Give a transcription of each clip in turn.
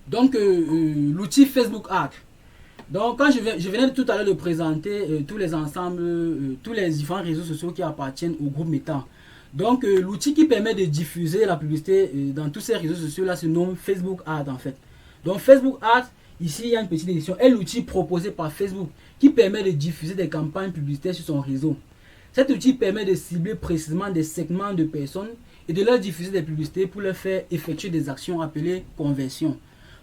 Donc, l'outil Facebook Ads. Donc, quand je venais tout à l'heure de présenter tous les ensembles, tous les différents réseaux sociaux qui appartiennent au groupe Meta. Donc, l'outil qui permet de diffuser la publicité dans tous ces réseaux sociaux-là se nomme Facebook Ads en fait. Donc, Facebook Ads, ici, il y a une petite édition, est l'outil proposé par Facebook qui permet de diffuser des campagnes publicitaires sur son réseau. Cet outil permet de cibler précisément des segments de personnes et de leur diffuser des publicités pour leur faire effectuer des actions appelées conversions.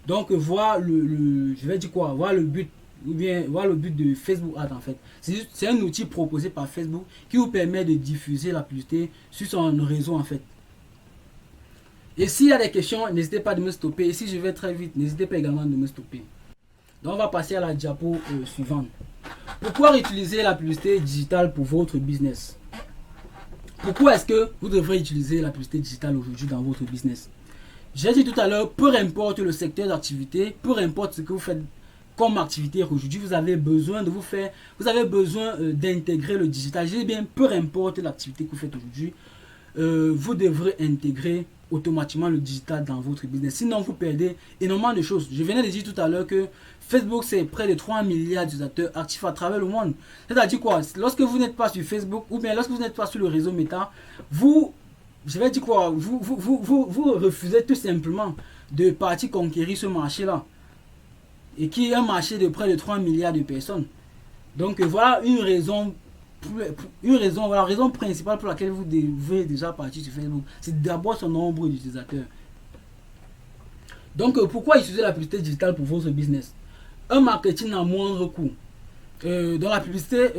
Donc, voir je vais dire quoi, voir le but ou bien voir le but de Facebook Ads en fait. C'est un outil proposé par Facebook qui vous permet de diffuser la publicité sur son réseau en fait. Et s'il y a des questions, n'hésitez pas de me stopper. Et si je vais très vite, n'hésitez pas également de me stopper. Donc, on va passer à la diapo suivante. Pourquoi utiliser la publicité digitale pour votre business? Pourquoi est-ce que vous devrez utiliser la publicité digitale aujourd'hui dans votre business? J'ai dit tout à l'heure, peu importe le secteur d'activité, peu importe ce que vous faites comme activité aujourd'hui, vous avez besoin de vous avez besoin d'intégrer le digital. J'ai dit bien, peu importe l'activité que vous faites aujourd'hui, vous devrez intégrer automatiquement le digital dans votre business. Sinon, vous perdez énormément de choses. Je venais de dire tout à l'heure que Facebook, c'est près de 3 milliards d'utilisateurs actifs à travers le monde. C'est-à-dire quoi? Lorsque vous n'êtes pas sur Facebook ou bien lorsque vous n'êtes pas sur le réseau Meta, je vais dire quoi? Vous refusez tout simplement de partir conquérir ce marché-là. Et qui est un marché de près de 3 milliards de personnes. Donc voilà une raison la raison principale pour laquelle vous devez déjà partir sur Facebook, c'est d'abord son nombre d'utilisateurs. Donc, pourquoi utiliser la publicité digitale pour votre business? Un marketing à moindre coût. Dans la publicité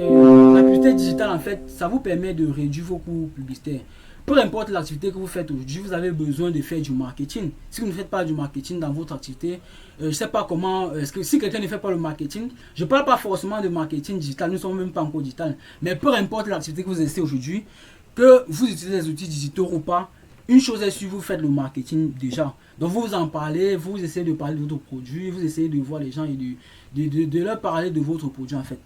digitale, en fait, ça vous permet de réduire vos coûts publicitaires. Peu importe l'activité que vous faites aujourd'hui, vous avez besoin de faire du marketing. Si vous ne faites pas du marketing dans votre activité, je ne sais pas comment, si quelqu'un ne fait pas le marketing, je ne parle pas forcément de marketing digital, nous ne sommes même pas encore digital, mais peu importe l'activité que vous essayez aujourd'hui, que vous utilisez les outils digitaux ou pas, une chose est sûre, vous faites le marketing déjà. Donc vous en parlez, vous essayez de parler de votre produit, vous essayez de voir les gens et de leur parler de votre produit en fait.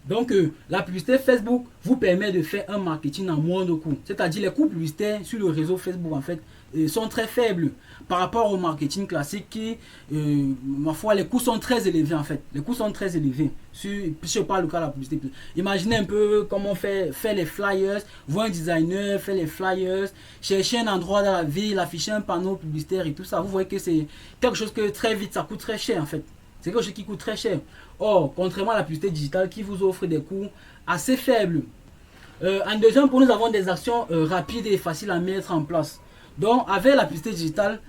Donc, la publicité Facebook vous permet de faire un marketing à moindre coût. C'est-à-dire les coûts publicitaires sur le réseau Facebook, en fait, sont très faibles par rapport au marketing classique qui, ma foi, les coûts sont très élevés, en fait. Les coûts sont très élevés. Je parle du cas de la publicité. Imaginez un peu comment faire les flyers, voir un designer, faire les flyers, chercher un endroit dans la ville, afficher un panneau publicitaire et tout ça. Vous voyez que c'est quelque chose que très vite, ça coûte très cher, en fait. C'est quelque chose qui coûte très cher. Or, contrairement à la publicité digitale qui vous offre des coûts assez faibles. En deuxième point, nous avons des actions rapides et faciles à mettre en place. Donc, avec la publicité digitale,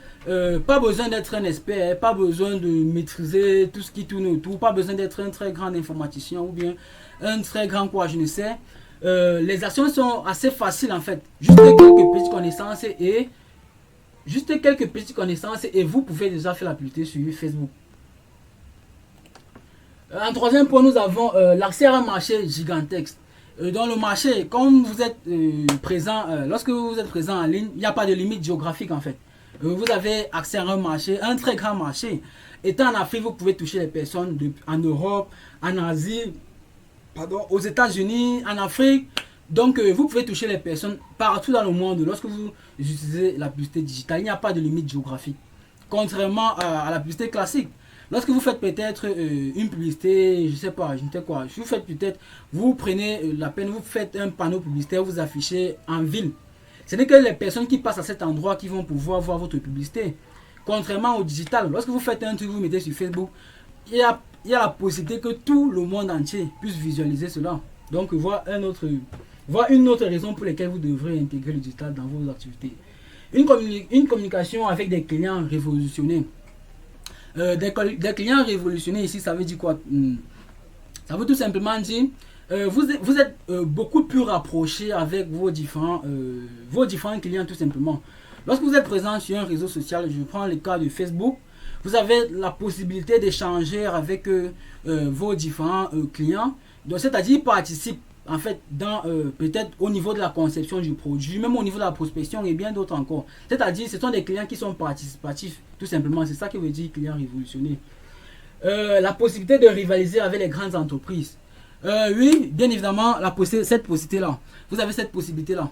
pas besoin d'être un expert, pas besoin de maîtriser tout ce qui tourne autour, pas besoin d'être un très grand informaticien ou bien un très grand quoi, je ne sais. Les actions sont assez faciles en fait. Juste quelques petites connaissances et vous pouvez déjà faire la publicité sur Facebook. En troisième point, nous avons l'accès à un marché gigantesque. Dans le marché, comme vous êtes présent, lorsque vous êtes présent en ligne, il n'y a pas de limite géographique en fait. Vous avez accès à un marché, un très grand marché. Étant en Afrique, vous pouvez toucher les personnes en Europe, en Asie, pardon, aux États-Unis, en Afrique. Donc, vous pouvez toucher les personnes partout dans le monde. Lorsque vous utilisez la publicité digitale, il n'y a pas de limite géographique. Contrairement à la publicité classique. Lorsque vous faites peut-être une publicité, je sais pas, je ne sais quoi, vous faites peut-être, vous prenez la peine, vous faites un panneau publicitaire, vous affichez en ville. Ce n'est que les personnes qui passent à cet endroit qui vont pouvoir voir votre publicité. Contrairement au digital, lorsque vous faites un truc, vous mettez sur Facebook, il y a la possibilité que tout le monde entier puisse visualiser cela. Donc, voilà une autre raison pour laquelle vous devrez intégrer le digital dans vos activités. Une communication avec des clients révolutionnés. Des clients révolutionnés ici, ça veut dire quoi? Ça veut tout simplement dire vous êtes beaucoup plus rapproché avec vos différents clients tout simplement. Lorsque vous êtes présent sur un réseau social, je prends le cas de Facebook, vous avez la possibilité d'échanger avec vos différents clients. Donc c'est-à-dire ils participent en fait dans peut-être au niveau de la conception du produit, même au niveau de la prospection et bien d'autres encore. C'est-à-dire ce sont des clients qui sont participatifs tout simplement, c'est ça qui veut dire client révolutionné. La possibilité de rivaliser avec les grandes entreprises. Oui, bien évidemment, cette possibilité-là. Vous avez cette possibilité-là.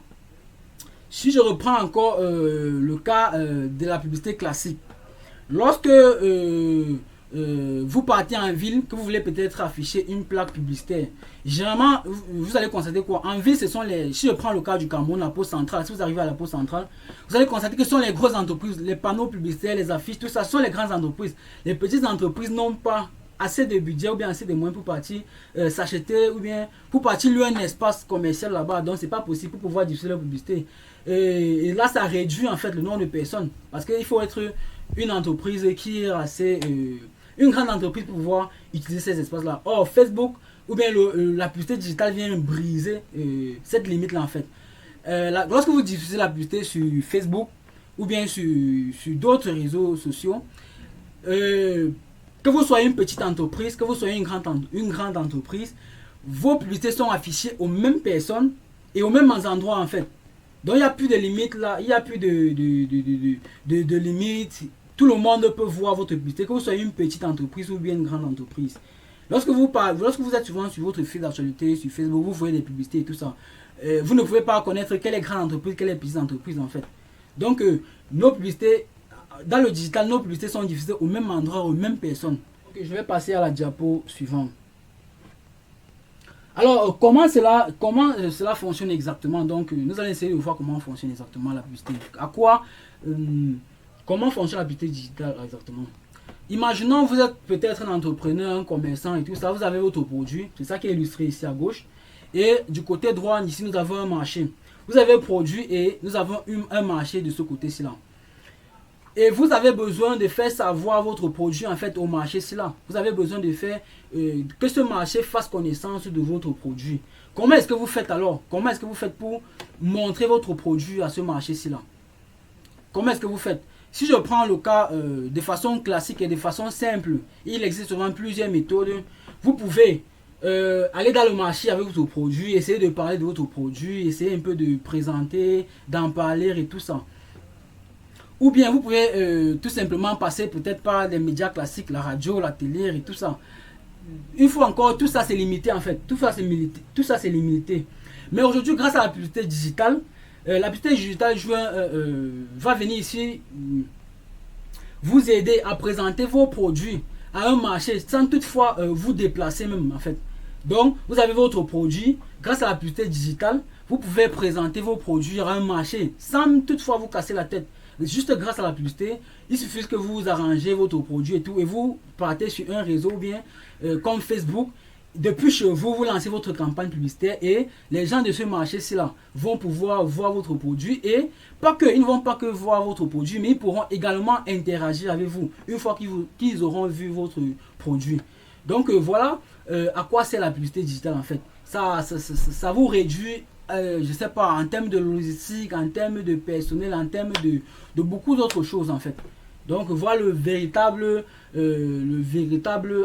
Si je reprends encore le cas de la publicité classique. Lorsque vous partez en ville, que vous voulez peut-être afficher une plaque publicitaire, généralement, vous allez constater quoi? En ville, ce sont les... Si je prends le cas du Cameroun, la poste centrale, si vous arrivez à la poste centrale, vous allez constater que ce sont les grosses entreprises, les panneaux publicitaires, les affiches, tout ça, ce sont les grandes entreprises. Les petites entreprises n'ont pas assez de budget ou bien assez de moyens pour partir s'acheter ou bien pour partir louer un espace commercial là-bas. Donc, c'est pas possible pour pouvoir diffuser la publicité. Et là, ça réduit en fait le nombre de personnes parce qu'il faut être une entreprise qui est assez... une grande entreprise pour pouvoir utiliser ces espaces-là. Or, Facebook ou bien la publicité digitale vient briser cette limite-là en fait. Lorsque vous diffusez la publicité sur Facebook ou bien sur d'autres réseaux sociaux, que vous soyez une petite entreprise, que vous soyez une grande entreprise, vos publicités sont affichées aux mêmes personnes et aux mêmes endroits en fait. Donc il n'y a plus de limites là, il n'y a plus de limites. Tout le monde peut voir votre publicité, que vous soyez une petite entreprise ou bien une grande entreprise. Lorsque vous êtes souvent sur votre fil d'actualité, sur Facebook, vous voyez des publicités et tout ça. Vous ne pouvez pas connaître quelle est grande entreprise, quelle est petite entreprise en fait. Donc nos publicités, dans le digital, nos publicités sont diffusées au même endroit, aux mêmes personnes. Okay, je vais passer à la diapo suivante. Alors, comment cela fonctionne exactement? Donc, nous allons essayer de voir comment fonctionne exactement la publicité. Comment fonctionne la publicité digitale exactement? Imaginons, vous êtes peut-être un entrepreneur, un commerçant et tout ça. Vous avez votre produit. C'est ça qui est illustré ici à gauche. Et du côté droit, ici, nous avons un marché. Vous avez un produit et nous avons un marché de ce côté-ci là. Et vous avez besoin de faire savoir votre produit en fait au marché-ci là. Vous avez besoin de faire que ce marché fasse connaissance de votre produit. Comment est-ce que vous faites alors? Comment est-ce que vous faites pour montrer votre produit à ce marché-ci là? Comment est-ce que vous faites? Si je prends le cas de façon classique et de façon simple, il existe souvent plusieurs méthodes. Vous pouvez aller dans le marché avec votre produit, essayer de parler de votre produit, essayer un peu de présenter, d'en parler et tout ça. Ou bien vous pouvez tout simplement passer peut-être par les médias classiques, la radio, la télé et tout ça. Une fois encore, tout ça c'est limité en fait. Tout ça c'est limité. Mais aujourd'hui, grâce à la publicité digitale, la publicité digitale va venir ici vous aider à présenter vos produits à un marché sans toutefois vous déplacer même en fait. Donc, vous avez votre produit, grâce à la publicité digitale, vous pouvez présenter vos produits à un marché sans toutefois vous casser la tête. Juste grâce à la publicité, il suffit que vous arrangez votre produit et tout, et vous partez sur un réseau bien comme Facebook. Depuis chez vous, vous lancez votre campagne publicitaire et les gens de ce marché-ci là vont pouvoir voir votre produit et ils ne vont pas que voir votre produit, mais ils pourront également interagir avec vous une fois qu'ils auront vu votre produit. Donc voilà à quoi sert la publicité digitale en fait. Ça vous réduit je sais pas, en termes de logistique, en termes de personnel, en termes de beaucoup d'autres choses en fait. Donc voilà le véritable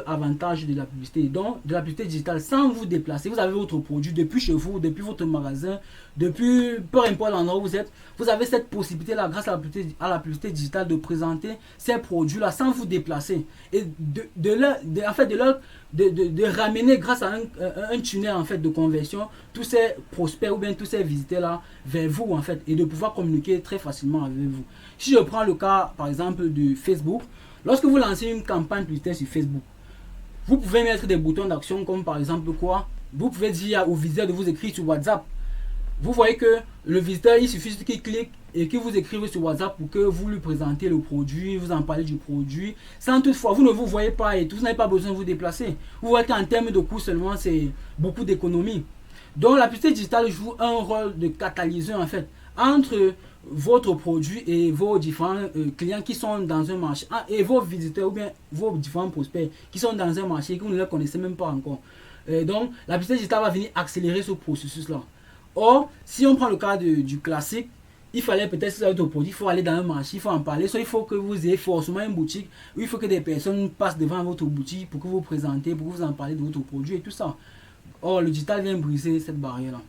avantage de la publicité. Donc de la publicité digitale sans vous déplacer, vous avez votre produit depuis chez vous, depuis votre magasin, depuis peu importe l'endroit où vous êtes, vous avez cette possibilité là grâce à la publicité digitale de présenter ces produits là sans vous déplacer et de ramener grâce à un tunnel en fait de conversion tous ces prospects ou bien tous ces visiteurs là vers vous en fait et de pouvoir communiquer très facilement avec vous. Si je prends le cas par exemple de Facebook, lorsque vous lancez une campagne publicitaire sur Facebook, vous pouvez mettre des boutons d'action comme par exemple quoi? Vous pouvez dire au visiteur de vous écrire sur WhatsApp. Vous voyez que le visiteur, il suffit qu'il clique et qu'il vous écrive sur WhatsApp pour que vous lui présentez le produit, vous en parlez du produit. Sans toutefois, vous ne vous voyez pas et tout, vous n'avez pas besoin de vous déplacer. Vous voyez qu'en termes de coût seulement, c'est beaucoup d'économies. Donc la publicité digitale joue un rôle de catalyseur en fait entre votre produit et vos différents clients qui sont dans un marché et vos visiteurs ou bien vos différents prospects qui sont dans un marché que vous ne les connaissez même pas encore. Donc la publicité digitale va venir accélérer ce processus là. Or, si on prend le cas du classique, il fallait peut-être si vous avez votre produit, il faut aller dans un marché, il faut en parler. Soit il faut que vous ayez forcément une boutique, ou il faut que des personnes passent devant votre boutique pour que vous présentez, pour que vous en parlez de votre produit et tout ça. Or, le digital vient briser cette barrière-là.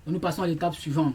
Donc, nous passons à l'étape suivante.